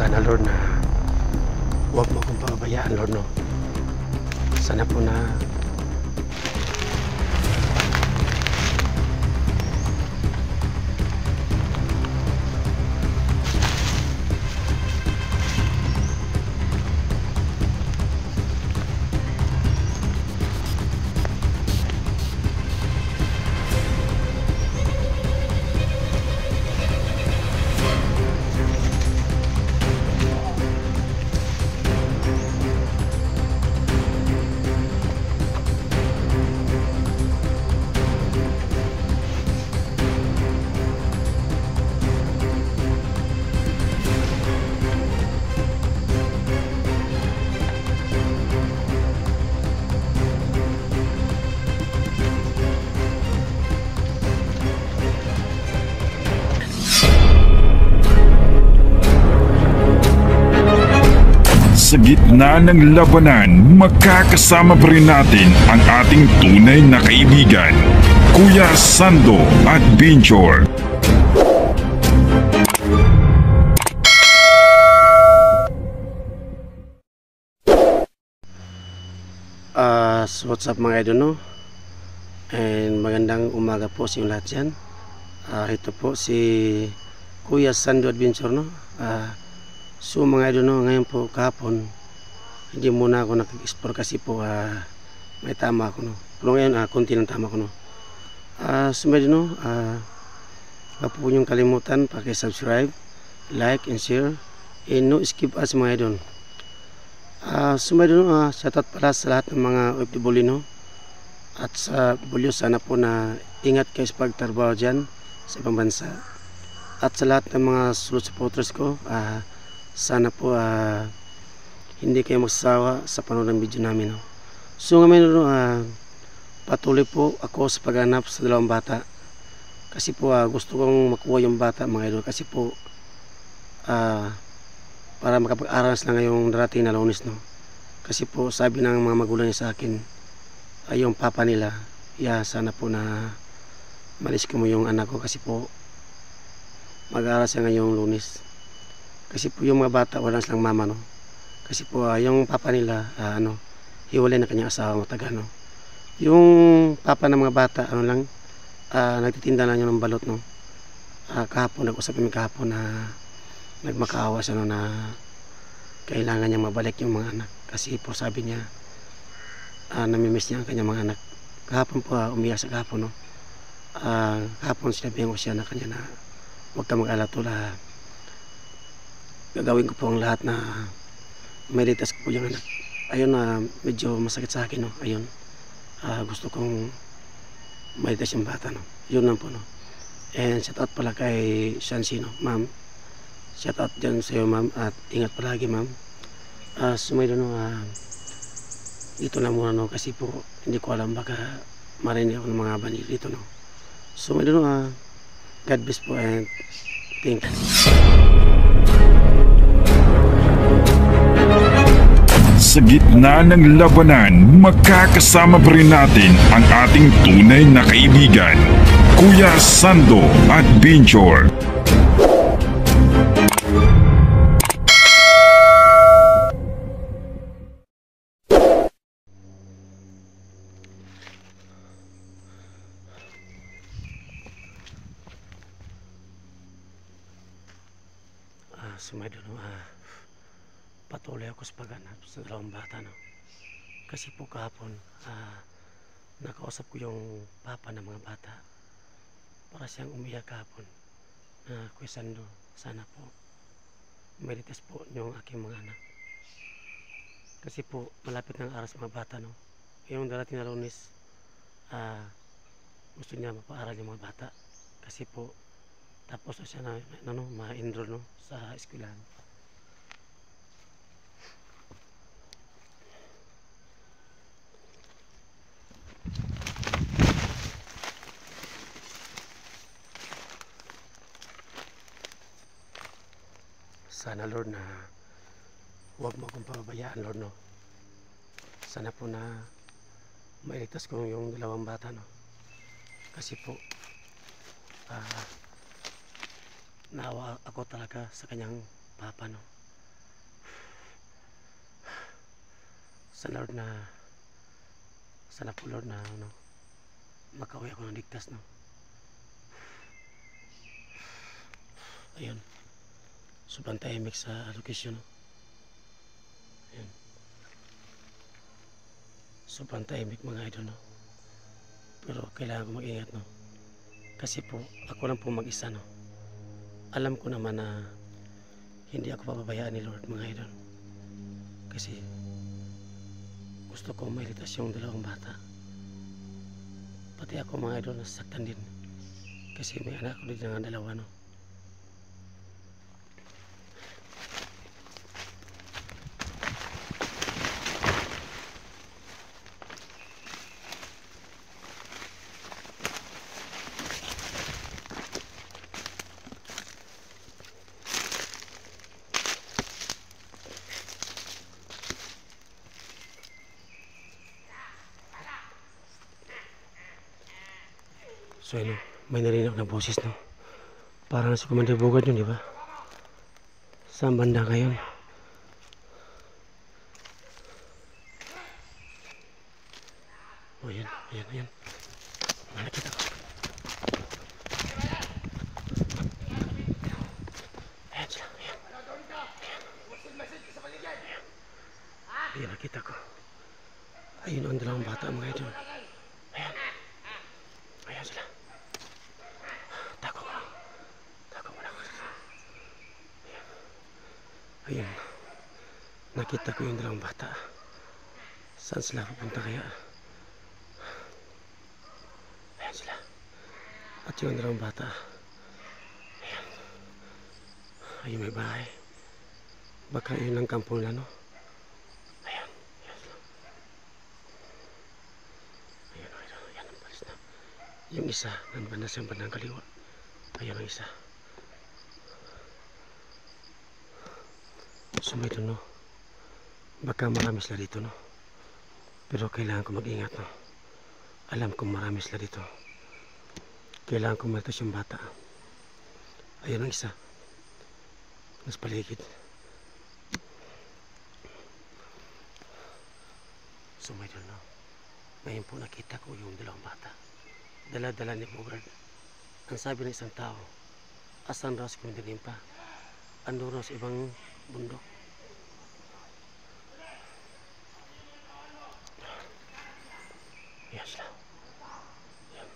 Sana Lord na huwag mo akong pababayaan, Lord, no. Sana po na sa gitna ng labanan, magkakasama pa rin natin ang ating tunay na kaibigan, Kuya Sando Adventure. So what's up mga idol, no? And magandang umaga po sa inyong lahat dyan. Ito po si Kuya Sando Adventure, no? So mga idol, no, ngayon po kahapon hindi muna ako nag-explore kasi po may tama ako, no. Pero ngayon konti ng tama ko, no. So mga idol, no, wag po niyong kalimutan paki-subscribe, like and share, and no skip ads mga idol. So mga idol, no, shoutout pala sa lahat ng mga OFW, no, at sa OFW, sana po na ingat kayo sa pagtrabaho dyan sa ibang bansa, at sa lahat ng mga solid supporters ko, sana po hindi kayo magsasawa sa panonood ng video namin, no? So ngayon, no, patuloy po ako sa paghanap sa dalawang bata kasi po gusto kong makuha yung bata mga idol, kasi po para makapag-aral sila ngayong darating na Lunes, no? Kasi po sabi ng mga magulang niya sa akin, yung papa nila, sana po na malis ko mo yung anak ko kasi po mag-aaral siya ngayong Lunes. Kasi po yung mga bata wala silang mama, no? Kasi po yung papa nila hiwalay na kanyang asawa matagal, no? Yung papa ng mga bata nagtitinda na yun ng balot, no? Kahapon nag-usap kami kahapon na nagmakaawa siya, no, na kailangan niya mabalik yung mga anak kasi po sabi niya namimiss niya ang kanyang mga anak. Kahapon po umiyak sa kahapon, no? Kahapon sinabihan ko siya na kanya na huwag ka mag-alala, tula, gagawin ko po ang lahat na may litas ko po yung anak. Ayun, medyo masakit sa akin, no? Ayun, gusto kong may litas yung bata, no? Yun lang po, no? And shout out pala kay Shansi, no? Ma'am, shout out dyan sa iyo, ma'am, at ingat palagi, ma'am. Sumaydo, no, dito na muna, no, kasi po hindi ko alam, baka marinig ako ng mga banil dito, no? Sumaydo, no, God bless po and thank you. Sa gitna ng labanan, magkakasama pa rin natin ang ating tunay na kaibigan, Kuya Sando Adventure. Sumaydo, no, patuloy ako sa paghanap sa dalawang bata, no? Kasi po kahapon nakausap ko yung papa ng mga bata, para siyang umiyak kahapon na, Kuya Sando, sana po may litas po yung aking mga anak kasi po malapit ng araw sa mga bata, no? Yung darating na Lunes, gusto niya mapaaral yung mga bata kasi po tapos siya na ma-enroll, no, sa eskwelahan. Sana Lord na huwag mo akong pababayaan, Lord, no? Sana po na mailigtas ko yung dalawang bata, no? Kasi po naawa ako talaga sa kanyang papa, no? sa Lord na sana po Lord na makauwi ako ng ligtas ayun, sobrang tahimik sa location ayun, sobrang tahimik mga idol pero kailangan ko mag-ingat kasi po ako lang po mag-isa alam ko naman na hindi ako pababayaan ni Lord mga idol kasi gusto ko mailigtas yung dalawang bata, pati ako mga idol nasasaktan din kasi may anak ko din ng dalawa So may narinig na boses parang si Commander Bogart yun, di ba? Saan banda ngayon? Oh, ayan. Nakita ko. Ayan sila, ayan. Ayan, nakita ko. Ayun ang dalawang bata mga idol. Ayan sila. Tako mo lang. Ayun. Nakita ko yung dalawang bata. Saan sila pupunta kaya? Ayan sila. At yung dalawang bata. Ayan. Ayun may bahay. Baka yun ang kampo nila Ayan. Ayan ang palis na. Yung isa, nandun na sa bandang kaliwa. Ayan ang isa. Sumay doon baka marami sila dito pero kailangan ko mag-ingat alam kong marami sila dito, kailangan ko malitas yung bata. Ayan ang isa nas paligid. Sumay doon ngayon po nakita ko yung dalawang bata, dala-dala ni Bogart. Ang sabi ng isang tao, asan raw si Commander Limpa? Ando raw sa ibang bundok. Ayan sila. Ayan.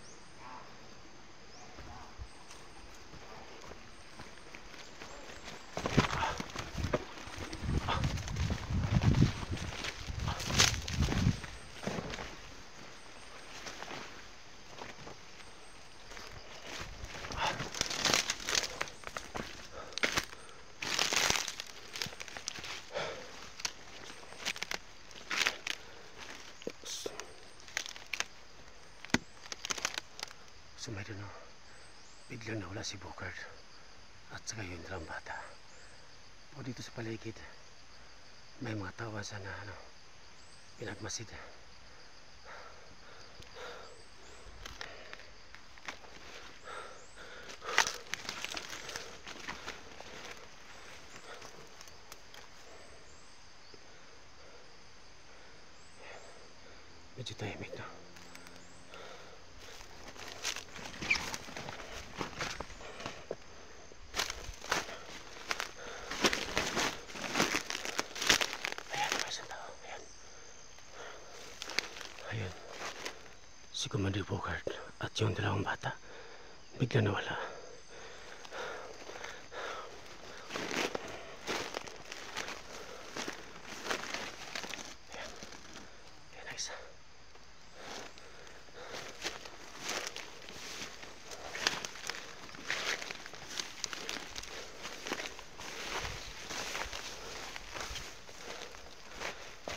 Sumay doon biglang nawala si Bogart at saka yung dalawang bata. O dito sa paligid may mga tawa sana pinagmasid. Medyo tahimik si Commander Bogart at yung dalawang bata bigla nawala. Ayan ang isa.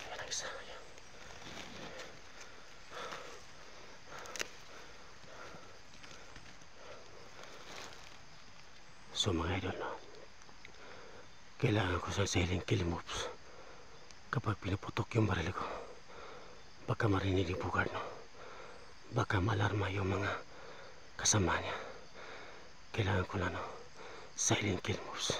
Ayan ang isa. So mga idol kailangan ko sa silent kill moves kapag pinuputok yung baril ko. Baka marinig ni Bogart baka malarma yung mga kasama niya. Kailangan ko na silent kill moves.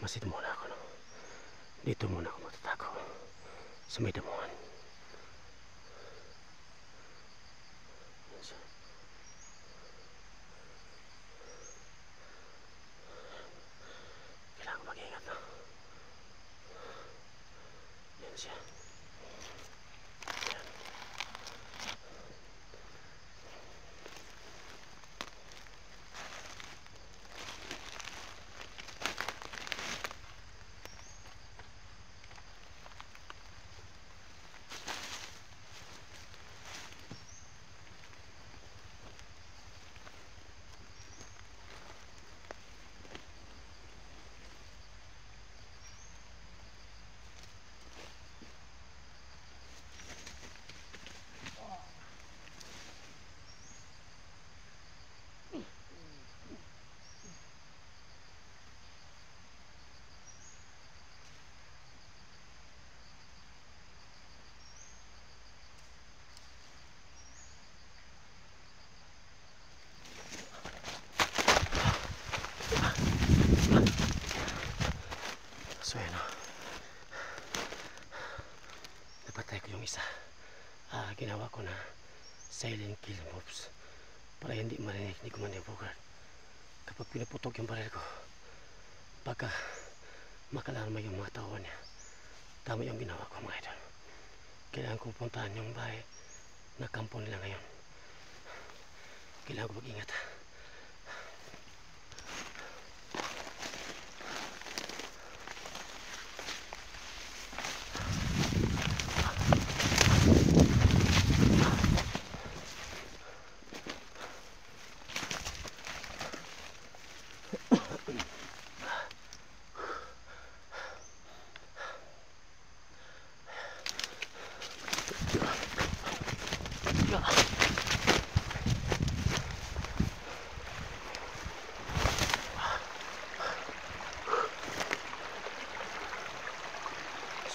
Nakapasit muna ako, no? Dito muna ako matatago sa may damuhan. Yan siya. Kailangan mag-ingat, no? Yan siya. Yan. So yan, no? Napatay ko yung isa. Ginawa ko na silent kill moves para hindi marinig ni Commander Bogart kapag pinuputok yung baril ko. Pagka makalarma yung mga tao niya, tama yung ginawa ko, mga idol. Kailangan ko puntahan yung bahay na kampo nila ngayon. Kailangan ko mag-ingat.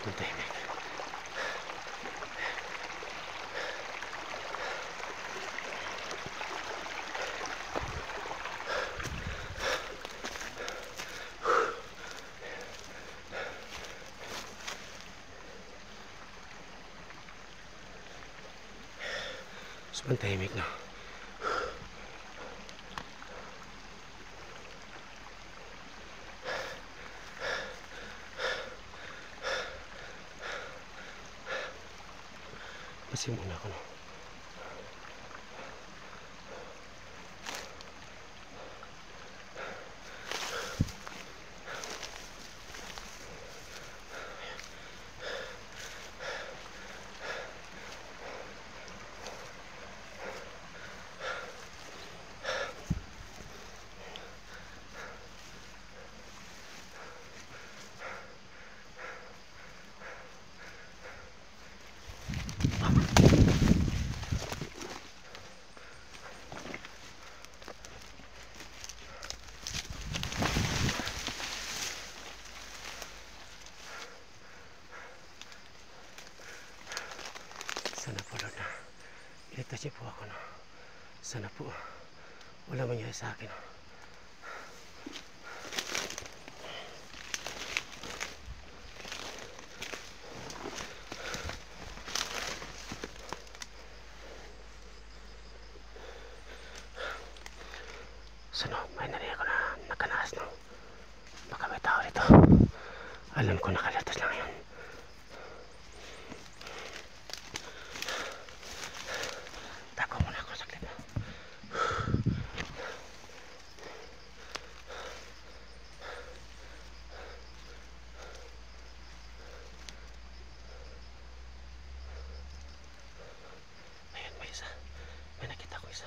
Tahimik. Sobrang tahimik, no? Pasim muna ako, no? Sana po, Lord, na iligtas niyo po ako, no? Sana po wala mangyari sa akin, no? Sana may narinig ako na nakanaas, no? Baka may tao dito. Alam ko nakalatas lang yun. Tako muna ako saglit, no? Ayan, may isa. May nakita ko isa.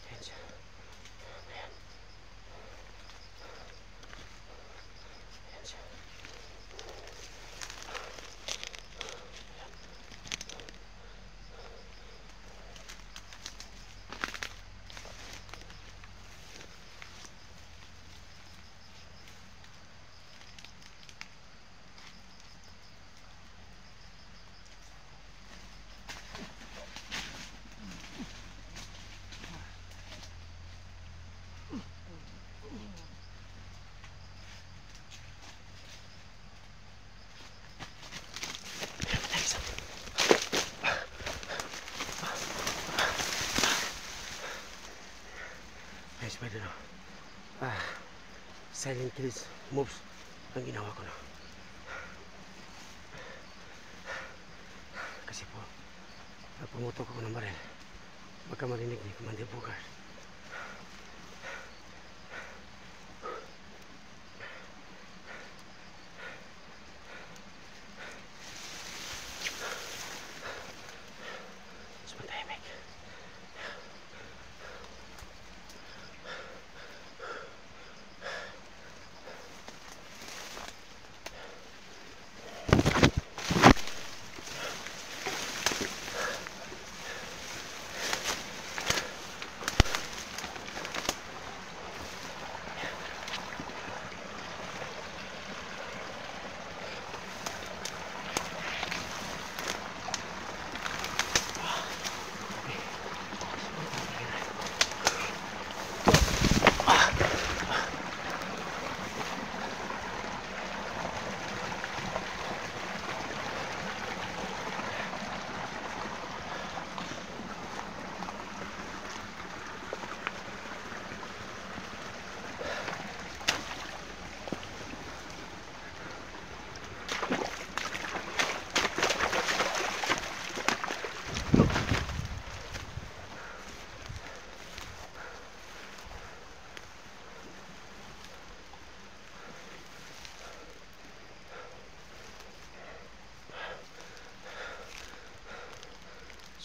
Ayan siya. Ayan. guys, pwede no. Silent kills moves ang ginawa ko no. Kasi po, pag pumutok ako ng baril, baka marinig ni Commander Bogart.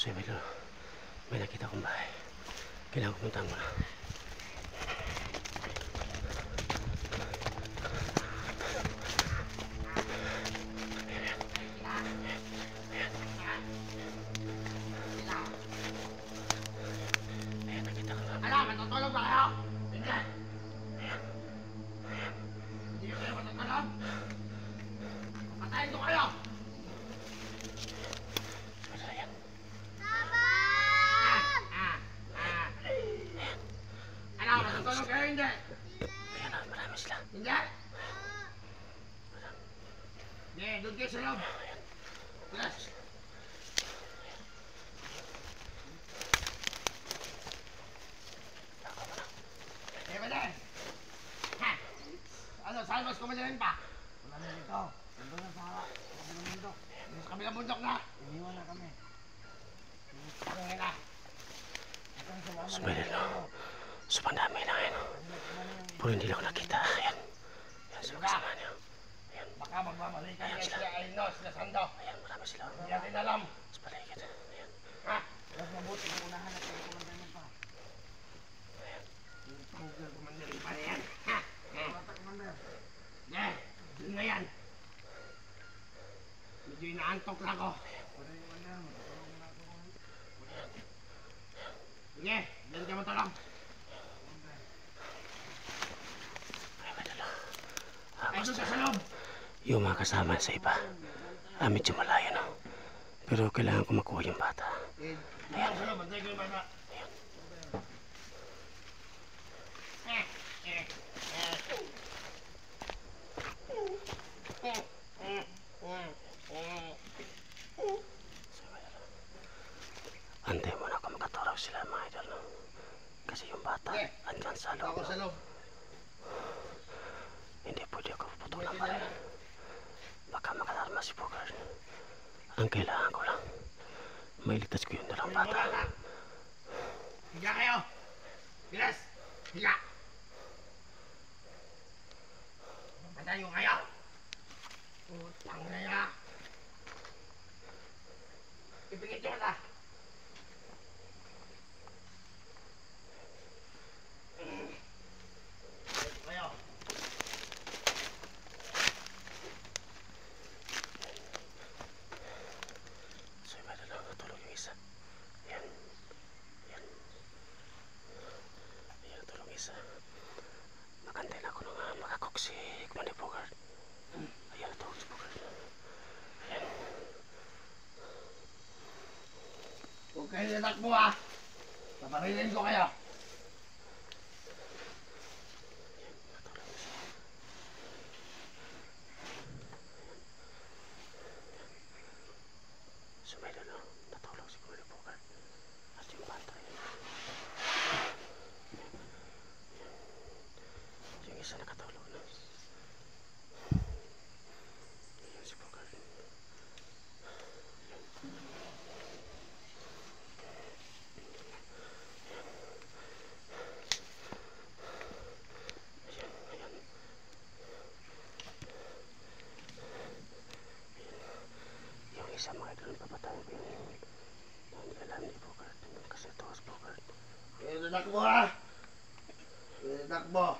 So, may nakita kong bahay. Kailangan ko puntahan mo na. Ayan, nakita ko na. Alam, matutulog ba kayo? Hindi. Hindi kayo matutulog? Patayin ko kayo! Matutulog kayo, hindi? Ayan na, marami sila. Hindi? Hindi, doon kayo sa loob. Yes. Eh, Madan! Ha? Ano, saan mas kumalinin pa? Wala na dito. Nandun na sa kabilang bundok. Sa kabilang bundok na. Iniwan na kami. Iniwan na. Sumilin no. Supandami lang yan. Puro hindi lang ako nakita. Ayan. Ayan sila kasama niyo. Ayan. Baka magmamalikan kayo sila Aino, sila Sando. Ayan, marami sila. Hindi natin alam. Sa paligid. Ayan. Ha? Mas mabuti kung unahan natin yung kumandan niyo pa. Ayan. Yung panggal kumandan pa na yan. Ha? Mata kumandan. Yeah, dun na yan. Medyo inaantok lang ako. Sige, diyan ka matulog. Ay, doon ka sa loob. Yung mga kasama sa iba, medyo malayo no. Pero kailangan ko makuha yung bata. Ayan sa loob, bantay ko yung bata. Antay mo na kung makatulog sila mga idol no. Kasi yung bata, andyan sa loob. Ako sa loob. Hindi pwede ako puputok ng baril. Baka makadarma si Bogart. Ang kailangan ko lang, mailigtas ko yung dalang bata. Higa kayo! Bilas! Higa! Patayo kayo! Utang na ya! Ipigit nyo na! Kayo! So iba na lang natulog yung isa. Yan. Yan. Yan natulog yung isa. Magantay na ako nung makakok si Commander Bogart. Ayan natulog si Bogart. Ayan. Huwag kayo natakbo ha! Paparilin ko kayo! Sumelo no, natulog si Commander Bogart. At yung bata yun. Takbo ha! Takbo!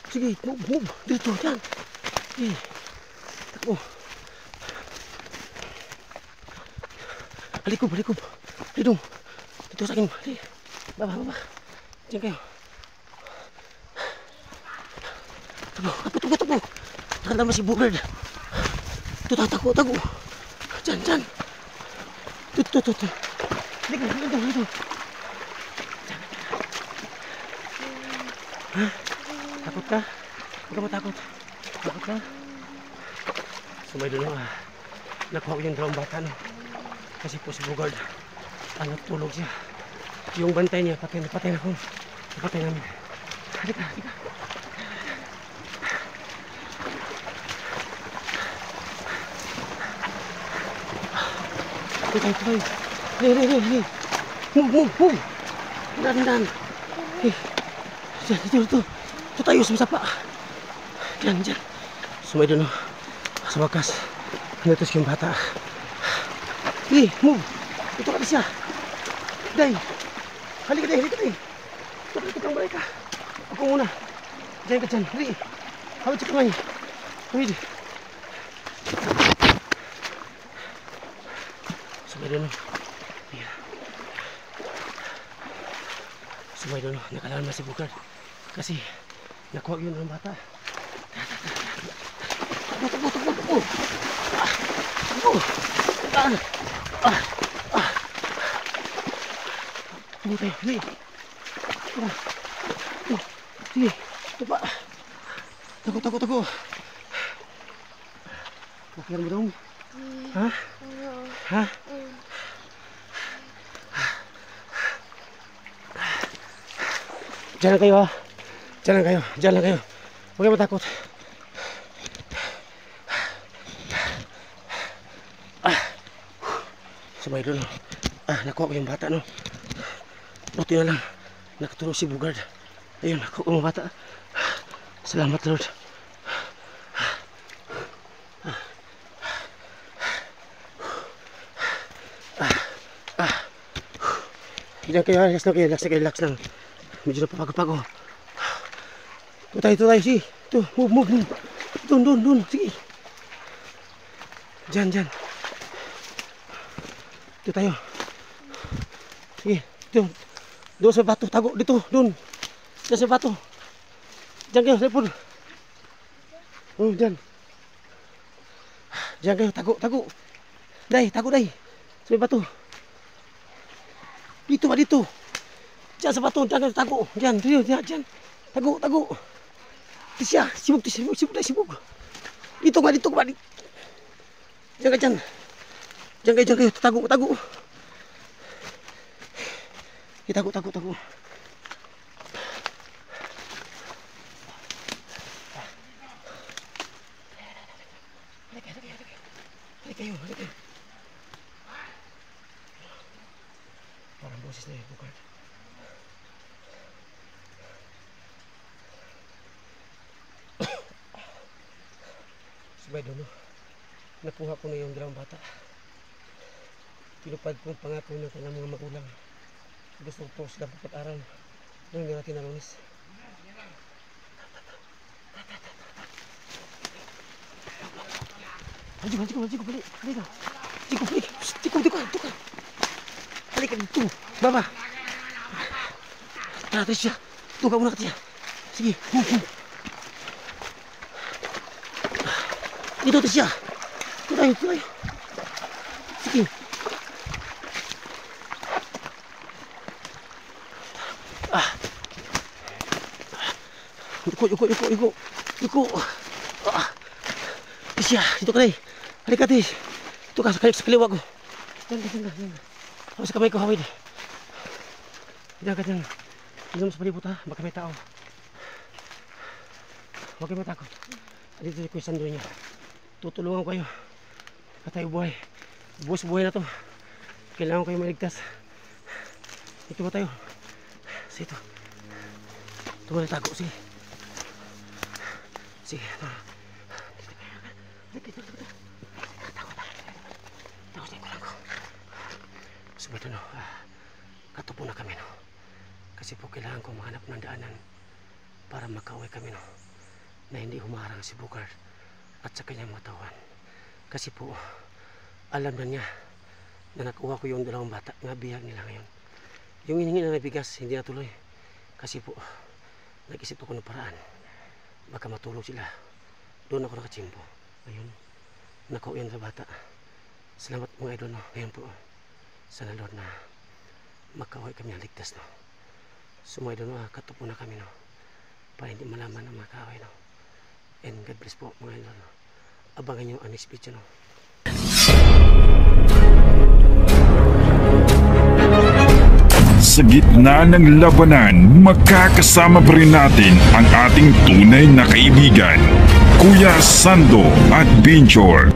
Sige, move. Dito, dyan. Eh, takbo. Halikob. Dito. Dito sa akin. Baba. Diyan kayo. Takbo. Nakala mo si Bugard. Ito, tago. Diyan. Dito. Dito. Ha? Takot ka? Huwag ka matakot. Takot ka? Sumay doon nakuha ko yung dalawang bata no. Kasi po si Bugard tulog siya. Yung bantay niya patay na ako. Napatay namin. Halika. Tuloy. Hey. Move. Dahan. Hey. Dito. Ito tayo sa sapa. Diyan. Sumay doon sa wakas. Natos yung bata. Hey, move. Ito ka na siya. Day. Halika day. Ito kang balik ka. Ako muna. Diyan ka dyan. Hali. Hawid sa kamay. Hawid. Sumay doon. Sumay doon. Nakalarma si Bugard. Kasi nakuha yun ng bata. Takbo. Tayo. Sige. Tupa. Tago. Okay mo dong? Ha? Diyan lang kayo. Huwag kayo matakot. Sumay doon. Nakuha ko yung bata no. Buti na lang. Nakatulog si Bugard. Ayun, nakuha ko yung bata. Salamat Lord. Diyan kayo, relax lang. Medyo napapago. Ito tayo, sige. Ito, move. Doon, sige. Diyan. Ito tayo. Sige, ito. Doon sa bato, tago, dito, doon. Diyan sa bato. Diyan kayo, lepon. Oh, diyan. Diyan kayo, tago. Tago. Sa bato. Dito. Diyan sa bato, diyan kayo, tago. Diyan. Tago. Siya, sibuk. Dito ka. Diyan ka. Diyan kayo, tago. Tago. Halika. Parang boses na yung Bugard. Sabay doon, nakuha ko na yung dalawang bata. Tinupad ko ang pangako ng kanilang mga magulang. Gusto ko sila pagpag-aral ng natin na Lunes. Haji ko, balik ka. Haji ko. dito ka. Halika dito. Baba. Tara, Tricia. Tuga muna ka, Tricia. Sige, Dito, Tricia. Dito tayo. Sige. Yuko. Tricia, dito ka na. Halika, Tricia. Dito ka, sa kaliwa ko. Yan. Ako sa kamay ko, hawid. Diyan ka dyan. Hindi mo sa palibot ha, baka may tao. Huwag kayo matakot. Dito si Kuya Sando niya. Tutulungan ko kayo. Patay buhay. Buwas buhay na to. Kailangan kayo maligtas. Dito ba tayo? Sige ito. Ito ba natago? Sige. Sige. Dito. Takot. Takot sa ikulang ko. Sabi ito no. Katupo na kami no. Kasi po kailangan ko mahanap ng daanan para makauwi kami no. Na hindi humarang si Bugard at sa kanyang matawan. Kasi po, alam na niya na nakuha ko yung dalawang bata nga biyag nila ngayon. Yung hinihingi na nabigas, hindi natuloy. Kasi po, nag-isip ako ng paraan. Baka matulog sila. Doon ako nakachimpo. Ngayon, nakuha yung bata. Salamat mga idol, no? Ngayon po, sana Lord na makauwi kami ng ligtas, no? So mga idol, katupo na kami, no? Para hindi malaman ng mga kaaway, no? And God bless po mga idol, no? Abangan nyo ang next video, no? Sa gitna ng labanan, makakasama pa rin natin ang ating tunay na kaibigan, Kuya Sando at Binchor.